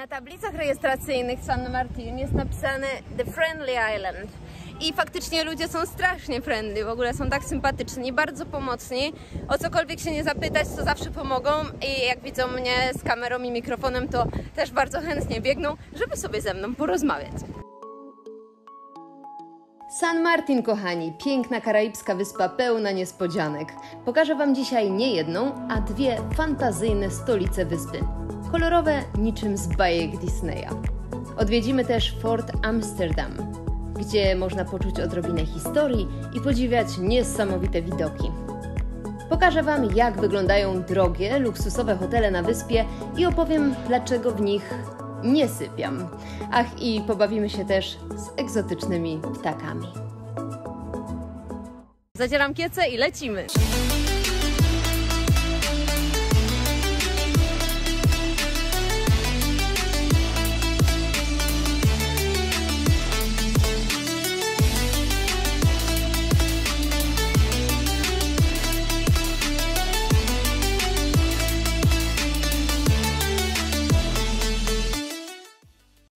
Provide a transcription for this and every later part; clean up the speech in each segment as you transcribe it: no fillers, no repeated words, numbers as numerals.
Na tablicach rejestracyjnych San Martin jest napisane The Friendly Island. I faktycznie ludzie są strasznie friendly, w ogóle są tak sympatyczni, bardzo pomocni. O cokolwiek się nie zapytać, to zawsze pomogą i jak widzą mnie z kamerą i mikrofonem, to też bardzo chętnie biegną, żeby sobie ze mną porozmawiać. San Martin, kochani, piękna karaibska wyspa pełna niespodzianek. Pokażę Wam dzisiaj nie jedną, a dwie fantazyjne stolice wyspy. Kolorowe niczym z bajek Disneya. Odwiedzimy też Fort Amsterdam, gdzie można poczuć odrobinę historii i podziwiać niesamowite widoki. Pokażę Wam, jak wyglądają drogie, luksusowe hotele na wyspie i opowiem, dlaczego w nich nie sypiam. Ach, i pobawimy się też z egzotycznymi ptakami. Zadzieram kiece i lecimy!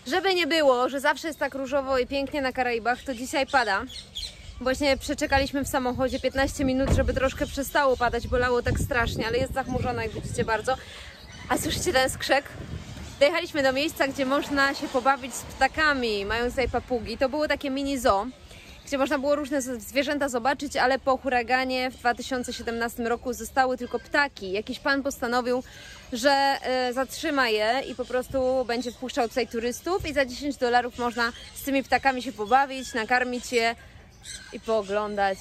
Żeby nie było, że zawsze jest tak różowo i pięknie na Karaibach, to dzisiaj pada. Właśnie przeczekaliśmy w samochodzie 15 minut, żeby troszkę przestało padać, bolało tak strasznie, ale jest zachmurzone, jak widzicie, bardzo. A słyszycie ten skrzek? Dojechaliśmy do miejsca, gdzie można się pobawić z ptakami, mają tutaj papugi. To było takie mini zoo, gdzie można było różne zwierzęta zobaczyć, ale po huraganie w 2017 roku zostały tylko ptaki. Jakiś pan postanowił, że zatrzyma je i po prostu będzie wpuszczał tutaj turystów i za $10 można z tymi ptakami się pobawić, nakarmić je i pooglądać.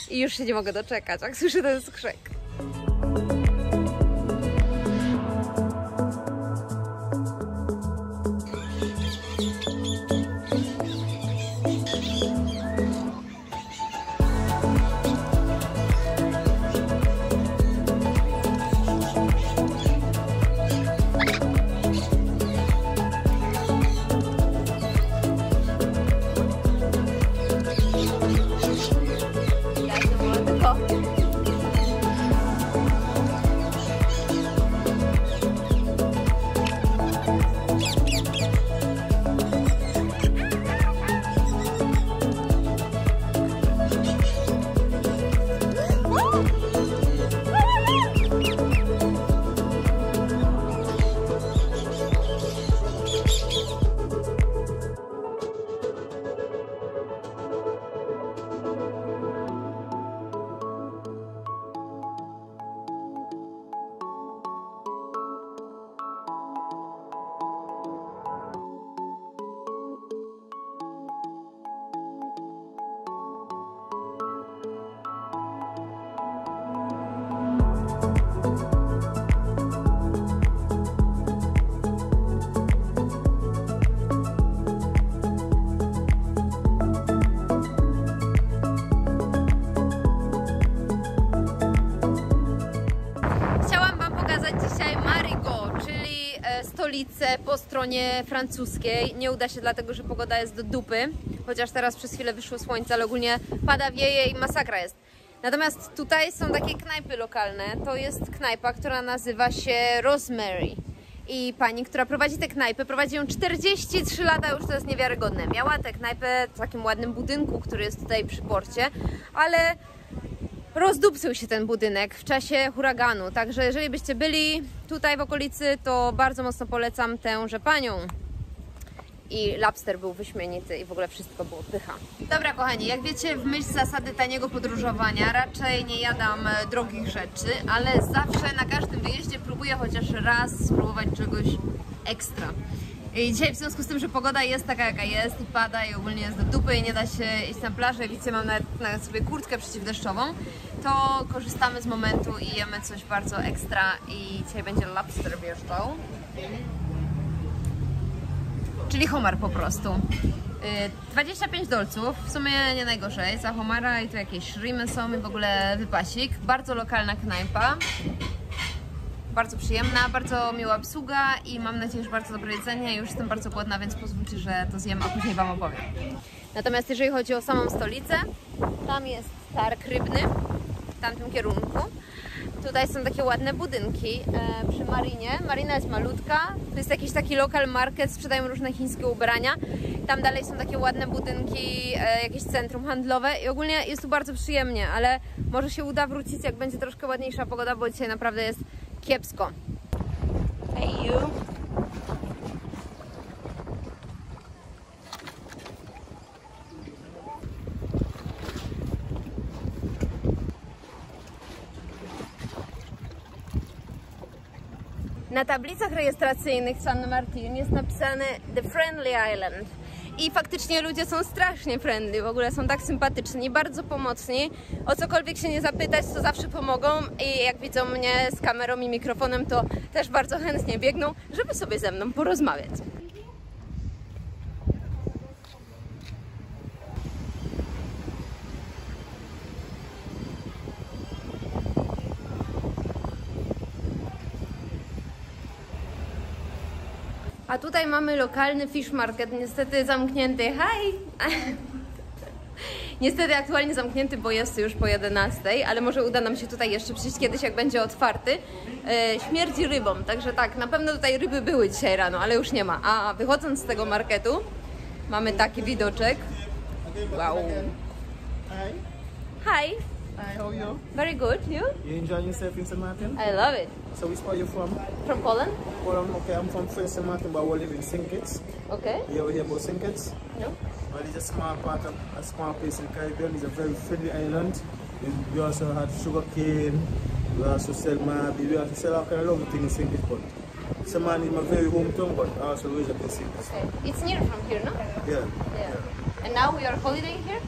I już się nie mogę doczekać, jak słyszę ten skrzek. Stolicę po stronie francuskiej. Nie uda się, dlatego że pogoda jest do dupy, chociaż teraz przez chwilę wyszło słońce, ale ogólnie pada, wieje i masakra jest. Natomiast tutaj są takie knajpy lokalne. To jest knajpa, która nazywa się Rosemary. I pani, która prowadzi tę knajpę, prowadzi ją 43 lata, już to jest niewiarygodne. Miała tę knajpę w takim ładnym budynku, który jest tutaj przy porcie, ale rozdupcył się ten budynek w czasie huraganu, także jeżeli byście byli tutaj w okolicy, to bardzo mocno polecam tęże panią. I lobster był wyśmienity i w ogóle wszystko było pycha. Dobra, kochani, jak wiecie, w myśl zasady taniego podróżowania raczej nie jadam drogich rzeczy, ale zawsze na każdym wyjeździe próbuję chociaż raz spróbować czegoś ekstra. I dzisiaj w związku z tym, że pogoda jest taka jaka jest i pada i ogólnie jest do dupy i nie da się iść na plażę, widzicie, mam nawet sobie kurtkę przeciwdeszczową, to korzystamy z momentu i jemy coś bardzo ekstra i dzisiaj będzie lobster wjeżdżał. Czyli homar po prostu. $25, w sumie nie najgorzej za homara i tu jakieś shrimy są i w ogóle wypasik. Bardzo lokalna knajpa. Bardzo przyjemna, bardzo miła obsługa i mam nadzieję, że bardzo dobre jedzenie. Już jestem bardzo głodna, więc pozwólcie, że to zjem, a później Wam opowiem. Natomiast jeżeli chodzi o samą stolicę, tam jest targ rybny w tamtym kierunku. Tutaj są takie ładne budynki przy Marinie. Marina jest malutka, to jest jakiś taki local market, sprzedają różne chińskie ubrania. Tam dalej są takie ładne budynki, jakieś centrum handlowe i ogólnie jest tu bardzo przyjemnie, ale może się uda wrócić, jak będzie troszkę ładniejsza pogoda, bo dzisiaj naprawdę jest kiepsko. Hey you! Na tablicach rejestracyjnych San Martin jest napisane The Friendly Island i faktycznie ludzie są strasznie friendly, w ogóle są tak sympatyczni, bardzo pomocni, o cokolwiek się nie zapytać, to zawsze pomogą i jak widzą mnie z kamerą i mikrofonem, to też bardzo chętnie biegną, żeby sobie ze mną porozmawiać. A tutaj mamy lokalny fish market, niestety zamknięty. Hi! Niestety aktualnie zamknięty, bo jest już po 11, ale może uda nam się tutaj jeszcze przyjść kiedyś, jak będzie otwarty. Śmierdzi rybą, także tak, na pewno tutaj ryby były dzisiaj rano, ale już nie ma. A wychodząc z tego marketu, mamy taki widoczek. Wow! Hi! Hi, how are you? Very good, you? You enjoying yourself in St. Martin? I love it. So which part are you from? From Poland? Poland, okay, I'm from St. Martin, but we live in St. Kitts. Okay. You ever hear about St. Kitts? No? Well, it's a small part of a small place in the Caribbean. It's a very friendly island. We also had sugar cane. We also sell marby. We also sell all kind of lovely things in St. Kitts. But St. Martin is my very hometown, but I also raised up in St. Kitts. Okay. It's near from here, no? Yeah. And now we are holidaying here?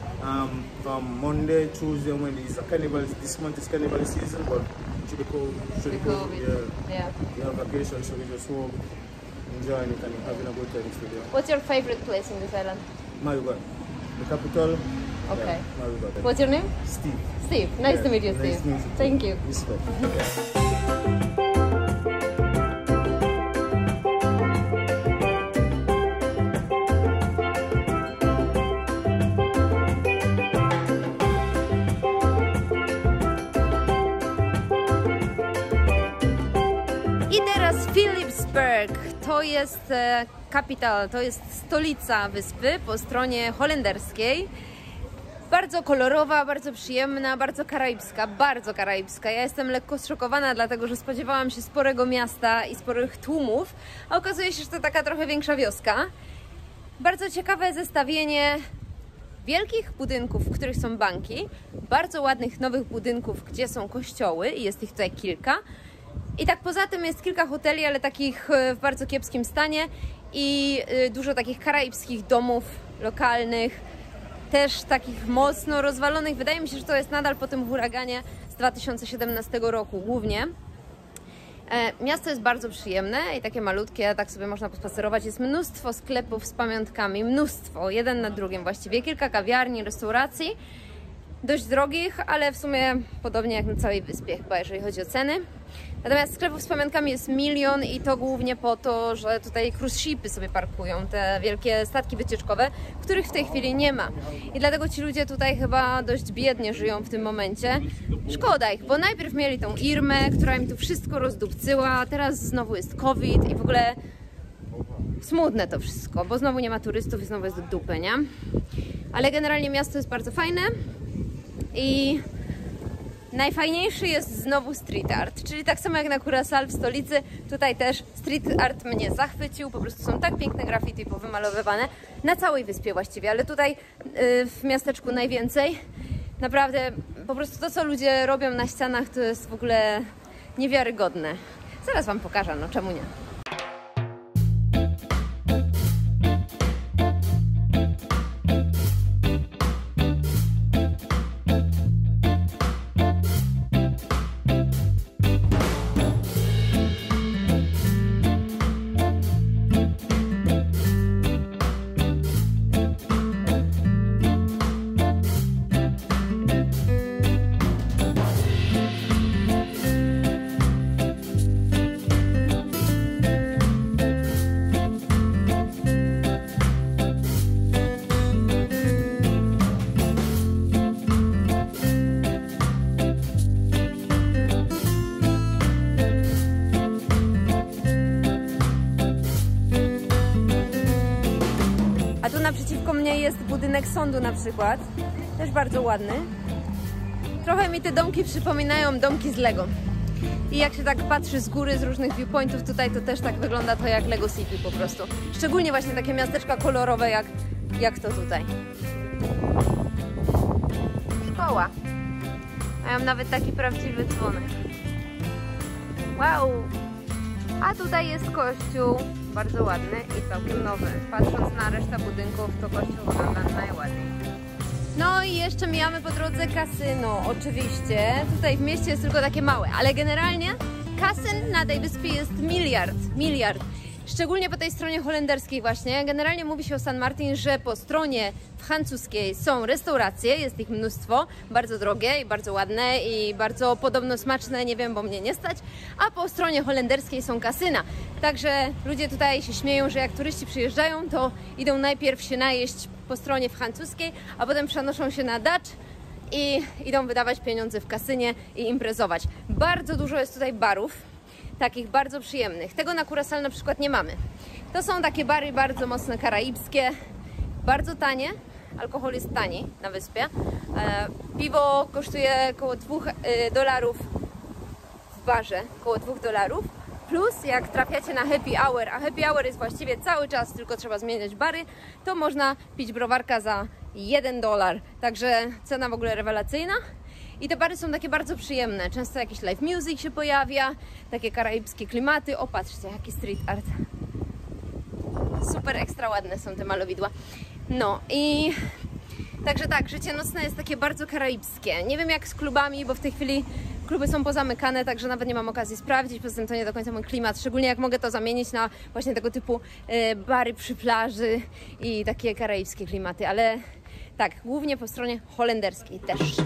From Monday, Tuesday, Wednesday. It's a carnival. This month is carnival season, but should be cold. Should be cold. Yeah. We have vacation, so we just home, enjoying it and having a good time today. What's your favorite place in this island? Marigot, the capital. Okay. Yeah, Marigot. What's your name? Steve. Steve. Nice to meet you, Steve. Nice to meet you. Thank you. Respect. I teraz Philipsburg, to jest capital, to jest stolica wyspy po stronie holenderskiej. Bardzo kolorowa, bardzo przyjemna, bardzo karaibska, bardzo karaibska. Ja jestem lekko zszokowana, dlatego że spodziewałam się sporego miasta i sporych tłumów, a okazuje się, że to taka trochę większa wioska. Bardzo ciekawe zestawienie wielkich budynków, w których są banki, bardzo ładnych nowych budynków, gdzie są kościoły i jest ich tutaj kilka. I tak poza tym jest kilka hoteli, ale takich w bardzo kiepskim stanie i dużo takich karaibskich domów lokalnych, też takich mocno rozwalonych. Wydaje mi się, że to jest nadal po tym huraganie z 2017 roku głównie. Miasto jest bardzo przyjemne i takie malutkie, tak sobie można pospacerować. Jest mnóstwo sklepów z pamiątkami, mnóstwo, jeden na drugim właściwie. Kilka kawiarni, restauracji, dość drogich, ale w sumie podobnie jak na całej wyspie chyba, jeżeli chodzi o ceny. Natomiast sklepów z pamiątkami jest milion i to głównie po to, że tutaj cruise shipy sobie parkują, te wielkie statki wycieczkowe, których w tej chwili nie ma. I dlatego ci ludzie tutaj chyba dość biednie żyją w tym momencie. Szkoda ich, bo najpierw mieli tą Irmę, która im tu wszystko rozdupcyła, teraz znowu jest COVID i w ogóle smutne to wszystko, bo znowu nie ma turystów i znowu jest do dupy, nie? Ale generalnie miasto jest bardzo fajne i najfajniejszy jest znowu street art, czyli tak samo jak na Curaçao w stolicy, tutaj też street art mnie zachwycił, po prostu są tak piękne graffiti powymalowywane, na całej wyspie właściwie, ale tutaj w miasteczku najwięcej. Naprawdę po prostu to, co ludzie robią na ścianach, to jest w ogóle niewiarygodne. Zaraz wam pokażę, no czemu nie. naprzeciwko mnie jest budynek sądu na przykład. Też bardzo ładny. Trochę mi te domki przypominają domki z Lego. I jak się tak patrzy z góry, z różnych viewpointów tutaj, to też tak wygląda to jak Lego City po prostu. Szczególnie właśnie takie miasteczka kolorowe jak to tutaj. Szkoła. Mają nawet taki prawdziwy dzwonek. Wow! A tutaj jest kościół. Bardzo ładny i całkiem nowy. Patrząc na resztę budynków, to kościół wygląda najładniej. No i jeszcze mijamy po drodze kasyno, oczywiście. Tutaj w mieście jest tylko takie małe, ale generalnie kasyn na tej wyspie jest miliard. Szczególnie po tej stronie holenderskiej właśnie. Generalnie mówi się o San Martin, że po stronie francuskiej są restauracje, jest ich mnóstwo, bardzo drogie i bardzo ładne i bardzo podobno smaczne, nie wiem, bo mnie nie stać, a po stronie holenderskiej są kasyna. Także ludzie tutaj się śmieją, że jak turyści przyjeżdżają, to idą najpierw się najeść po stronie francuskiej, a potem przenoszą się na Dutch i idą wydawać pieniądze w kasynie i imprezować. Bardzo dużo jest tutaj barów, takich bardzo przyjemnych. Tego na Curaçao na przykład nie mamy. To są takie bary bardzo mocno karaibskie, bardzo tanie. Alkohol jest tani na wyspie. Piwo kosztuje około $2 w barze, około $2. Plus jak trafiacie na happy hour, a happy hour jest właściwie cały czas, tylko trzeba zmieniać bary, to można pić browarka za $1. Także cena w ogóle rewelacyjna. I te bary są takie bardzo przyjemne. Często jakiś live music się pojawia, takie karaibskie klimaty. O, patrzcie, jaki street art. Super ekstra ładne są te malowidła. No i także tak, życie nocne jest takie bardzo karaibskie. Nie wiem jak z klubami, bo w tej chwili kluby są pozamykane, także nawet nie mam okazji sprawdzić. Poza tym to nie do końca mój klimat, szczególnie jak mogę to zamienić na właśnie tego typu bary przy plaży i takie karaibskie klimaty. Ale tak, głównie po stronie holenderskiej też.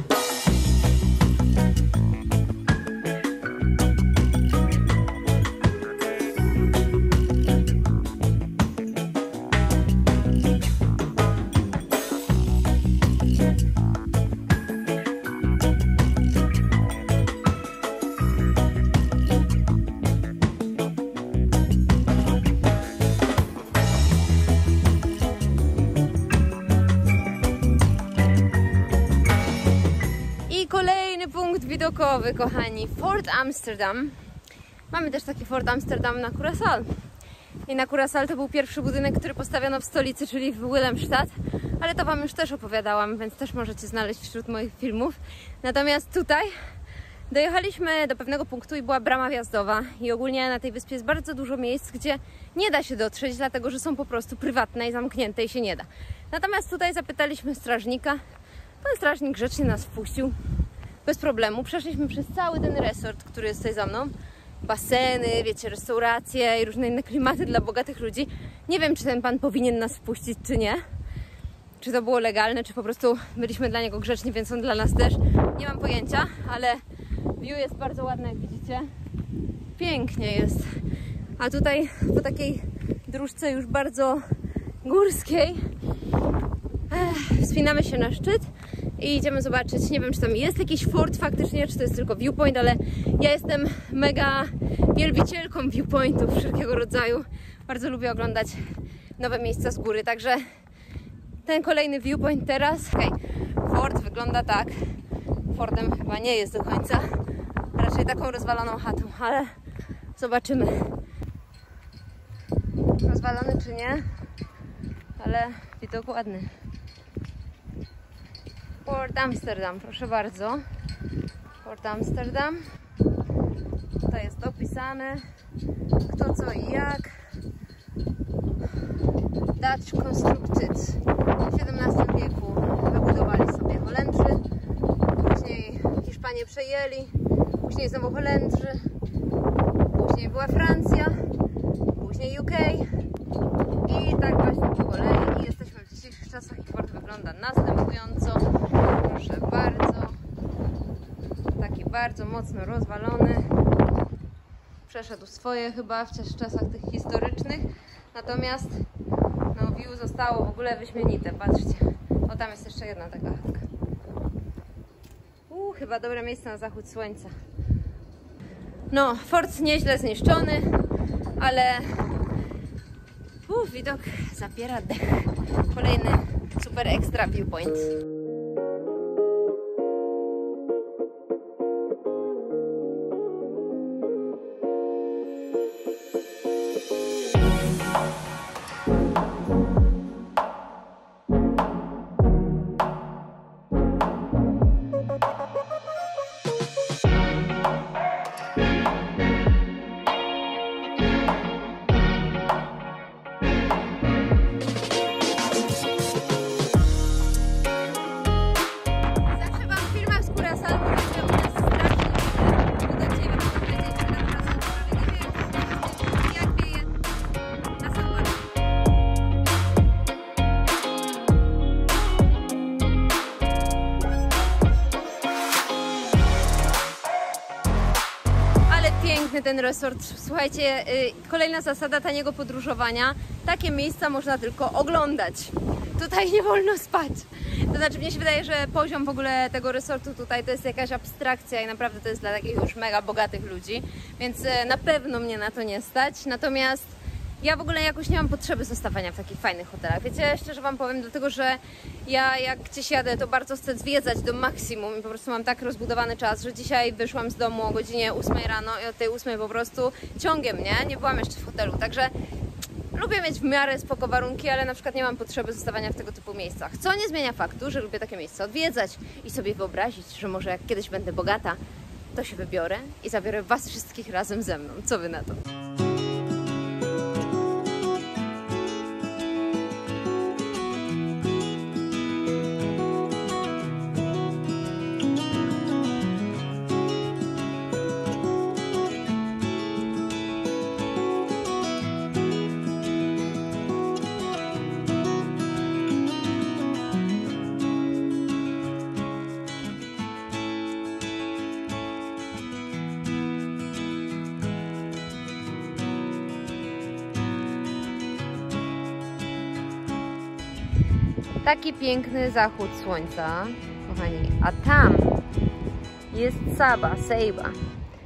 Kolejny punkt widokowy, kochani. Fort Amsterdam. Mamy też taki Fort Amsterdam na Curaçao. I na Curaçao to był pierwszy budynek, który postawiono w stolicy, czyli w Willemstad. Ale to Wam już też opowiadałam, więc też możecie znaleźć wśród moich filmów. Natomiast tutaj dojechaliśmy do pewnego punktu i była brama wjazdowa. I ogólnie na tej wyspie jest bardzo dużo miejsc, gdzie nie da się dotrzeć, dlatego że są po prostu prywatne i zamknięte i się nie da. Natomiast tutaj zapytaliśmy strażnika. Pan strażnik grzecznie nas wpuścił. Bez problemu. Przeszliśmy przez cały ten resort, który jest tutaj za mną. Baseny, wiecie, restauracje i różne inne klimaty dla bogatych ludzi. Nie wiem, czy ten pan powinien nas wpuścić, czy nie. Czy to było legalne, czy po prostu byliśmy dla niego grzeczni, więc on dla nas też. Nie mam pojęcia, ale view jest bardzo ładne, jak widzicie. Pięknie jest. A tutaj po takiej dróżce już bardzo górskiej wspinamy się na szczyt i idziemy zobaczyć, nie wiem czy tam jest jakiś fort faktycznie, czy to jest tylko viewpoint, ale ja jestem mega wielbicielką viewpointów wszelkiego rodzaju. Bardzo lubię oglądać nowe miejsca z góry, także ten kolejny viewpoint teraz. Fort wygląda tak. Fortem chyba nie jest do końca, raczej taką rozwaloną chatą, ale zobaczymy. Rozwalony czy nie, ale widok ładny. Fort Amsterdam, proszę bardzo. Fort Amsterdam. Tutaj jest opisane kto, co i jak. Dutch constructed. W XVII wieku wybudowali sobie Holendrzy. Później Hiszpanie przejęli. Później znowu Holendrzy. Później była Francja. Później UK. I tak właśnie po kolei. I jesteśmy w dzisiejszych czasach i fort wygląda następująco. Proszę bardzo. Taki bardzo mocno rozwalony. Przeszedł swoje chyba w czasach tych historycznych. Natomiast no, view zostało w ogóle wyśmienite. Patrzcie. O, tam jest jeszcze jedna taka chatka. Chyba dobre miejsce na zachód słońca. No, fort nieźle zniszczony, ale Widok zabiera dech. Kolejny super ekstra viewpoint. Piękny ten resort. Słuchajcie, kolejna zasada taniego podróżowania. Takie miejsca można tylko oglądać. Tutaj nie wolno spać. To znaczy, mnie się wydaje, że poziom w ogóle tego resortu tutaj to jest jakaś abstrakcja i naprawdę to jest dla takich już mega bogatych ludzi, więc na pewno mnie na to nie stać. Natomiast ja w ogóle jakoś nie mam potrzeby zostawania w takich fajnych hotelach. Wiecie, szczerze wam powiem, dlatego że ja jak gdzieś jadę, to bardzo chcę zwiedzać do maksimum i po prostu mam tak rozbudowany czas, że dzisiaj wyszłam z domu o godzinie 8 rano i od tej 8 po prostu ciągiem, nie byłam jeszcze w hotelu, także lubię mieć w miarę spoko warunki, ale na przykład nie mam potrzeby zostawania w tego typu miejscach. Co nie zmienia faktu, że lubię takie miejsca odwiedzać i sobie wyobrazić, że może jak kiedyś będę bogata, to się wybiorę i zabiorę was wszystkich razem ze mną. Co wy na to? Taki piękny zachód słońca, kochani, a tam jest Saba,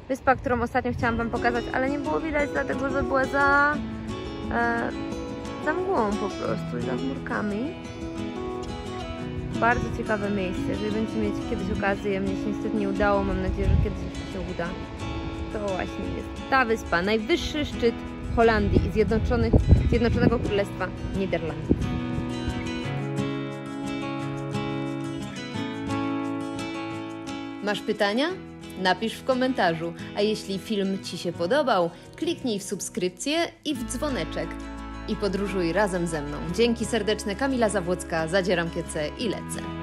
wyspa, którą ostatnio chciałam wam pokazać, ale nie było widać, dlatego że była za mgłą po prostu, za chmurkami. Bardzo ciekawe miejsce, jeżeli będziecie mieć kiedyś okazję, mnie się niestety nie udało, mam nadzieję, że kiedyś jeszcze się uda. To właśnie jest ta wyspa, najwyższy szczyt Holandii i Zjednoczonego Królestwa Niderlandów. Masz pytania? Napisz w komentarzu, a jeśli film ci się podobał, kliknij w subskrypcję i w dzwoneczek. I podróżuj razem ze mną. Dzięki serdeczne, Kamila Zawłocka, zadzieram kiece i lecę.